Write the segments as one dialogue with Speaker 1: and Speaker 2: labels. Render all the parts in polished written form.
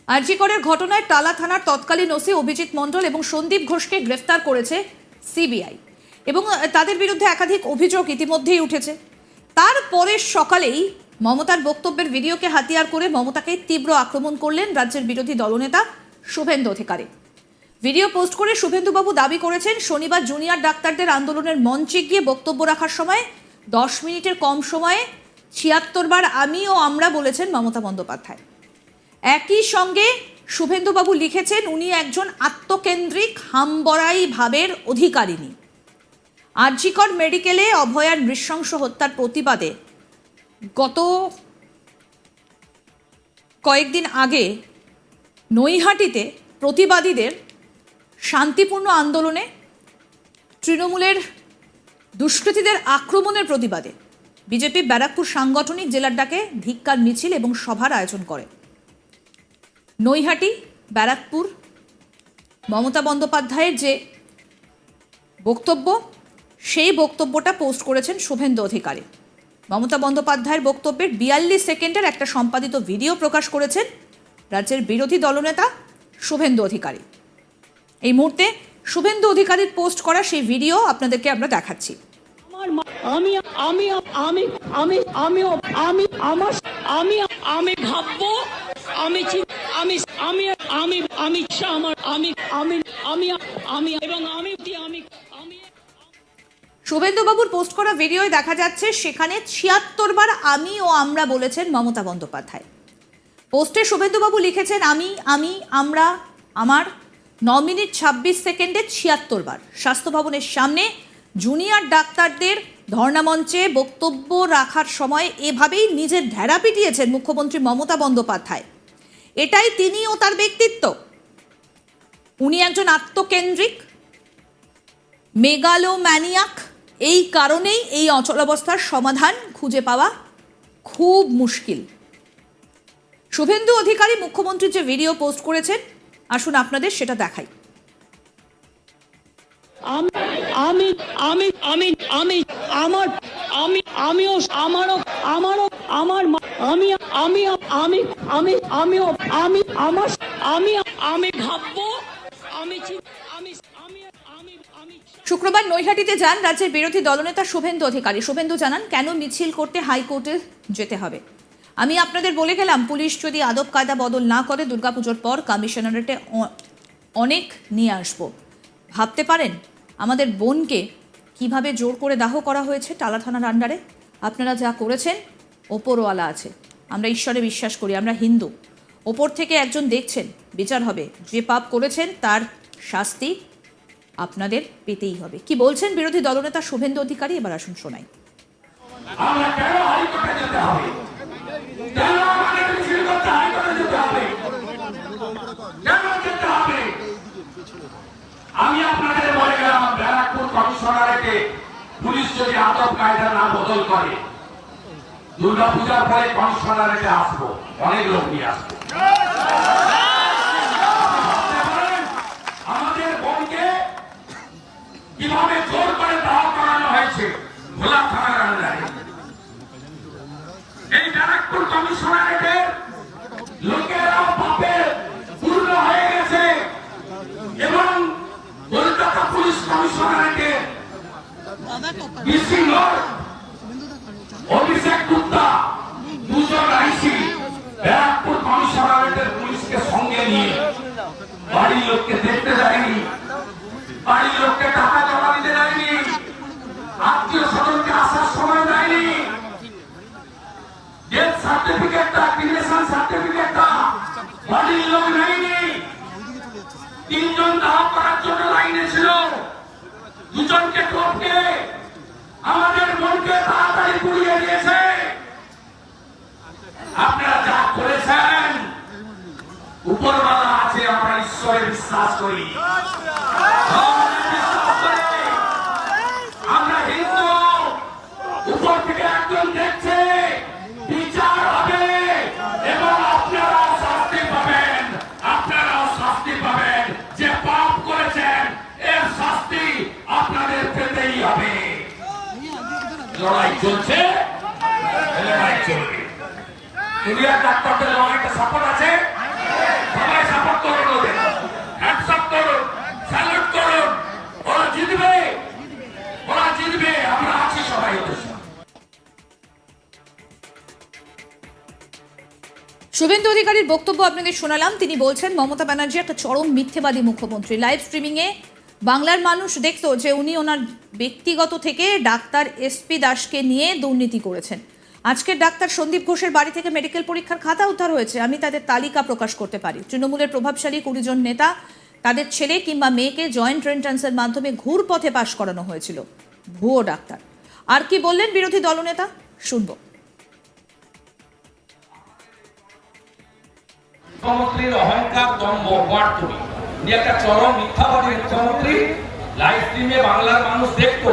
Speaker 1: আরজি করের ঘটনায় টালা থানার তৎকালীন ওসি অভিজিৎ মণ্ডল এবং সন্দীপ ঘোষকে গ্রেফতার করেছে সিবিআই এবং তাদের বিরুদ্ধে একাধিক অভিযোগ ইতিমধ্যেই উঠেছে। তারপরে সকালেই মমতার বক্তব্যের ভিডিওকে হাতিয়ার করে মমতাকে তীব্র আক্রমণ করলেন রাজ্যের বিরোধী দলনেতা শুভেন্দু অধিকারী। ভিডিও পোস্ট করে শুভেন্দুবাবু দাবি করেছেন, শনিবার জুনিয়র ডাক্তারদের আন্দোলনের মঞ্চে গিয়ে বক্তব্য রাখার সময় 10 মিনিটের কম সময়ে 76 বার আমি ও আমরা বলেছেন মমতা বন্দ্যোপাধ্যায়। একই সঙ্গে শুভেন্দুবাবু লিখেছেন, উনি একজন আত্মকেন্দ্রিক হামবড়াই ভাবের অধিকারিণী। আরজি কর মেডিকেলে অভয়ার নৃশংস হত্যার প্রতিবাদে গত কয়েকদিন আগে নৈহাটিতে প্রতিবাদীদের শান্তিপূর্ণ আন্দোলনে তৃণমূলের দুষ্কৃতীদের আক্রমণের প্রতিবাদে বিজেপি ব্যারাকপুর সাংগঠনিক জেলার ডাকে ধিক্কার মিছিল এবং সভার আয়োজন করে। নৈহাটি ব্যারাকপুর মমতা বন্দ্যোপাধ্যায়ের যে বক্তব্য, সেই বক্তব্যটা পোস্ট করেছেন শুভেন্দু অধিকারী। মমতা বন্দ্যোপাধ্যায়ের বক্তব্যের 42 সেকেন্ডের একটা সম্পাদিত ভিডিও প্রকাশ করেছেন রাজ্যের বিরোধী দলনেতা শুভেন্দু অধিকারী। এই মুহূর্তে শুভেন্দু অধিকারীর পোস্ট করা সেই ভিডিও আপনাদেরকে আমরা দেখাচ্ছি।
Speaker 2: আমি ভাববো, আমি আমি আমি আমি আমি আমার আমি আমি আমি আমি এবং আমি আমি আমি
Speaker 1: শুভেন্দুবাবুর পোস্ট করা ভিডিওয় দেখা যাচ্ছে সেখানে 76 বার আমি ও আমরা বলেছেন মমতা বন্দ্যোপাধ্যায়। পোস্টে শুভেন্দুবাবু লিখেছেন, আমি আমরা আমার 9 মিনিট 26 সেকেন্ডে 76 বার। স্বাস্থ্য ভবনের সামনে জুনিয়র ডাক্তারদের ধর্ণামঞ্চে বক্তব্য রাখার সময় এভাবেই নিজের ঢেড়া পিটিয়েছেন মুখ্যমন্ত্রী মমতা বন্দ্যোপাধ্যায়। এটাই তিনি ও তার ব্যক্তিত্ব। উনি একজন আত্মকেন্দ্রিক মেগালোম্যানিয়াক। এই কারণেই এই অচলাবস্থার সমাধান খুঁজে পাওয়া খুব মুশকিল। শুভেন্দু অধিকারী মুখ্যমন্ত্রী যে ভিডিও পোস্ট করেছেন, আসুন আপনাদের সেটা দেখাই।
Speaker 2: আমি আমি আমি আমি আমার আমি আমিও আমারও আমারও আমার আমি আমি আমি আমি আমিও আমি আমার আমি আমি ভাববো, আমি আমি আমি আমি আমি
Speaker 1: শুক্রবার নৈহাটিতে যান রাজ্যের বিরোধী দলনেতা শুভেন্দু অধিকারী। শুভেন্দু জানান, কেন মিছিল করতে হাইকোর্টে যেতে হবে। আমি আপনাদের বলে গেলাম, পুলিশ যদি আদব কায়দা বদল না করে দুর্গাপুজোর পর কমিশনারেটে অনেক নিয়ে আসবো। ভাবতে পারেন আমাদের বোনকে কিভাবে জোর করে দাহ করা হয়েছে টালা থানার আন্ডারে। আপনারা যা করেছেন, ওপরওয়ালা আছে, আমরা ঈশ্বরে বিশ্বাস করি, আমরা হিন্দু। ওপর থেকে একজন দেখছেন, বিচার হবে। যে পাপ করেছেন তার শাস্তি আপনাদের পেতেই হবে। কি বলছেন বিরোধী দলনেতা শুভেন্দু অধিকারী, এবার আসুন শোনাই।
Speaker 3: আমরা কেন হাইকোর্টে যেতে হবে? কেন আমাদের মিছিল করতে হাইকোর্টে যেতে হবে? কেন যেতে হবে? আমি আপনাদের বলে গেলাম, ব্যারাকপুর কমিশনারেটে পুলিশ যদি আদব কায়দা না বদল করে, দুর্গাপূজার পরে কমিশনারেটে আসবো, অনেক লোক নিয়ে আসবো। আমাদের বোনকে কিভাবে জোর করে দাহ করানো হয়েছে ভোলা থানার আন্ডারে। এই ব্যারাকপুর কমিশনারেটের লোকেরা পাপে পূর্ণ হয়ে গেছে এবং কলকাতা পুলিশ কমিশনারেটে ডিসি লর্ড অভিষেক গুপ্তা দুজন আইসি ব্যারাকপুর কমিশনারেটের পুলিশকে সঙ্গে নিয়ে বাড়ির লোককে দেখতে যায়নি, বাড়ির লোককে টাকা জমা দিতে যায়নি, আত্মীয় স্বজনকে আসার সময় দেয়নি, ডেথ সার্টিফিকেটটা ক্রিমিনেশন সার্টিফিকেটটা বাড়ির লোক নেয়নি। 3 জন দাহ করার জন্য লাইনে ছিল, 2 জনকে টপকে আমাদের মনকে তাড়াতাড়ি পুড়িয়ে দিয়েছে। আপনারা যা করেছেন, উপরওয়ালা আছে, আমরা ঈশ্বরে বিশ্বাস করি, আমরা হিন্দু। উপর থেকে একজন দেখছে, বিচার হবে এবং আপনারাও শাস্তি পাবেন, আপনারাও শাস্তি পাবেন। যে পাপ করেছেন এর শাস্তি আপনাদের পেতেই হবে। লড়াই চলছে, লড়াই চলবে। জুনিয়র ডাক্তারদের লড়াইতে সাপোর্ট আছে।
Speaker 1: শুভেন্দু অধিকারীর বক্তব্য আপনাদের শোনালাম। তিনি বলছেন মমতা ব্যানার্জি একটা চরম মিথ্যেবাদী মুখ্যমন্ত্রী। লাইভ স্ট্রিমিংয়ে বাংলার মানুষ দেখতো যে উনি ওনার ব্যক্তিগত থেকে ডাক্তার এসপি দাসকে নিয়ে দুর্নীতি করেছেন। আজকের ডাক্তার সন্দীপ ঘোষের বাড়ি থেকে মেডিকেল পরীক্ষার খাতা উদ্ধার হয়েছে। আমি তাদের তালিকা প্রকাশ করতে পারি। তৃণমূলের প্রভাবশালী 20 জন নেতা তাদের ছেলে কিংবা মেয়েকে জয়েন্ট এন্ট্রান্সের মাধ্যমে ঘুরপথে পাশ করানো হয়েছিল। ভুয়ো ডাক্তার। আর কি বললেন বিরোধী দলনেতা, শুনবো।
Speaker 3: মুখ্যমন্ত্রীর অহংকার, দম্ভ, গোয়ার্তুমি নিয়ে একটা চরম মিথ্যাবাদী মুখ্যমন্ত্রী। লাইভ স্ট্রিমে বাংলার মানুষ দেখতো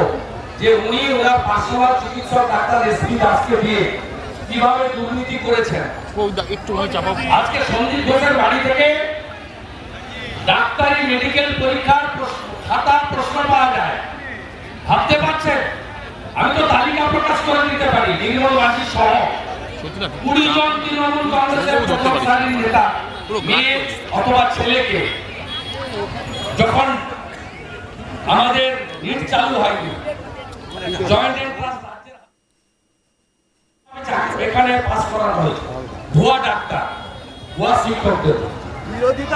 Speaker 3: যে উনি ওনার পার্সোনাল চিকিৎসক ডাক্তার এসপি দাসকে দিয়ে কিভাবে দুর্নীতি করেছেন। আজকে সন্দীপ ঘোষের বাড়ি থেকে ডাক্তারি মেডিকেল পরীক্ষার খাতা প্রশ্ন পাওয়া যায়। ভাবতে পারছেন? আমি তো তালিকা প্রকাশ করে দিতে পারি। নির্মল বাজি সহ 20 জন তৃণমূল কংগ্রেসের প্রথম সারির নেতা মেয়ে অথবা ছেলেকে যখন আমাদের নিট চালু হয়নি, জয়েন্ট এন্ট্রান্স এখানে পাস করানো হয়েছে। ভুয়া ডাক্তার, ভুয়া শিক্ষকদের।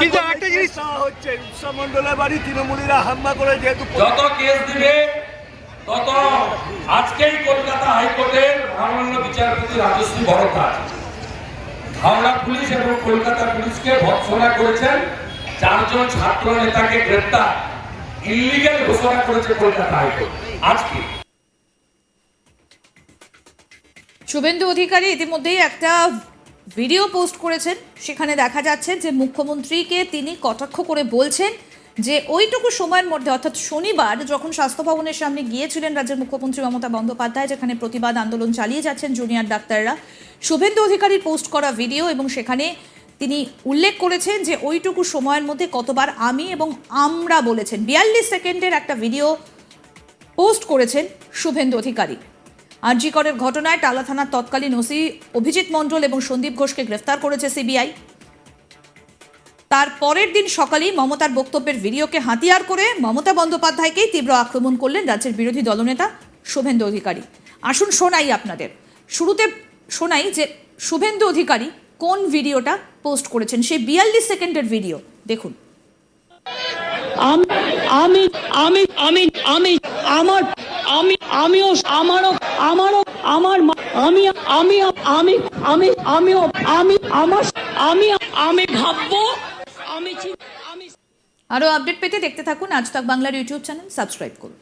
Speaker 4: কিন্তু একটা জিনিস হচ্ছে উৎসব মন্ডলের বাড়ি তৃণমূলীরা হামলা করে, যেহেতু
Speaker 3: যত কেস দিবে তত আজকেই কলকাতা হাইকোর্টের মহামান্য বিচারপতি রাজশ্রী ভরদ্বাজ হাওড়া পুলিশ এবং কলকাতা পুলিশকে ভৎসনা করেছেন। 4 জন ছাত্র নেতাকে গ্রেপ্তার ইলিগ্যাল ঘোষণা করেছে কলকাতা হাইকোর্ট আজকে।
Speaker 1: শুভেন্দু অধিকারী ইতিমধ্যেই একটা ভিডিও পোস্ট করেছেন। সেখানে দেখা যাচ্ছে যে মুখ্যমন্ত্রীকে তিনি কটাক্ষ করে বলছেন যে ওইটুকু সময়ের মধ্যে, অর্থাৎ শনিবার যখন স্বাস্থ্য ভবনের সামনে গিয়েছিলেন রাজ্যের মুখ্যমন্ত্রী মমতা বন্দ্যোপাধ্যায়, যেখানে প্রতিবাদ আন্দোলন চালিয়ে যাচ্ছেন জুনিয়র ডাক্তাররা, শুভেন্দু অধিকারীর পোস্ট করা ভিডিও, এবং সেখানে তিনি উল্লেখ করেছেন যে ওইটুকু সময়ের মধ্যে কতবার আমি এবং আমরা বলেছেন। 42 সেকেন্ডের একটা ভিডিও পোস্ট করেছেন শুভেন্দু অধিকারী। আরজি করের ঘটনায় টালা থানার তৎকালীন ওসি অভিজিৎ মণ্ডল এবং সন্দীপ ঘোষকে গ্রেফতার করেছে সিবিআই। তার পরের দিন সকালেই মমতার বক্তব্যের ভিডিওকে হাতিয়ার করে মমতা বন্দ্যোপাধ্যায়কেই তীব্র আক্রমণ করলেন রাজ্যের বিরোধী দলনেতা শুভেন্দু অধিকারী। আসুন শোনাই আপনাদের। শুরুতে শোনাই যে শুভেন্দু অধিকারী কোন ভিডিওটা পোস্ট করেছেন, সেই 42 সেকেন্ডের ভিডিও দেখুন।
Speaker 2: আমি আমি আমি আমি আমার আমি আমিও আমারও আমারও আমার আমি আমি আমি আমি আমিও আমি আমার আমি আমি ভাববো আমি
Speaker 1: আরো আপডেট পেতে দেখতে থাকুন আজ তাক বাংলার ইউটিউব চ্যানেল, সাবস্ক্রাইব করুন।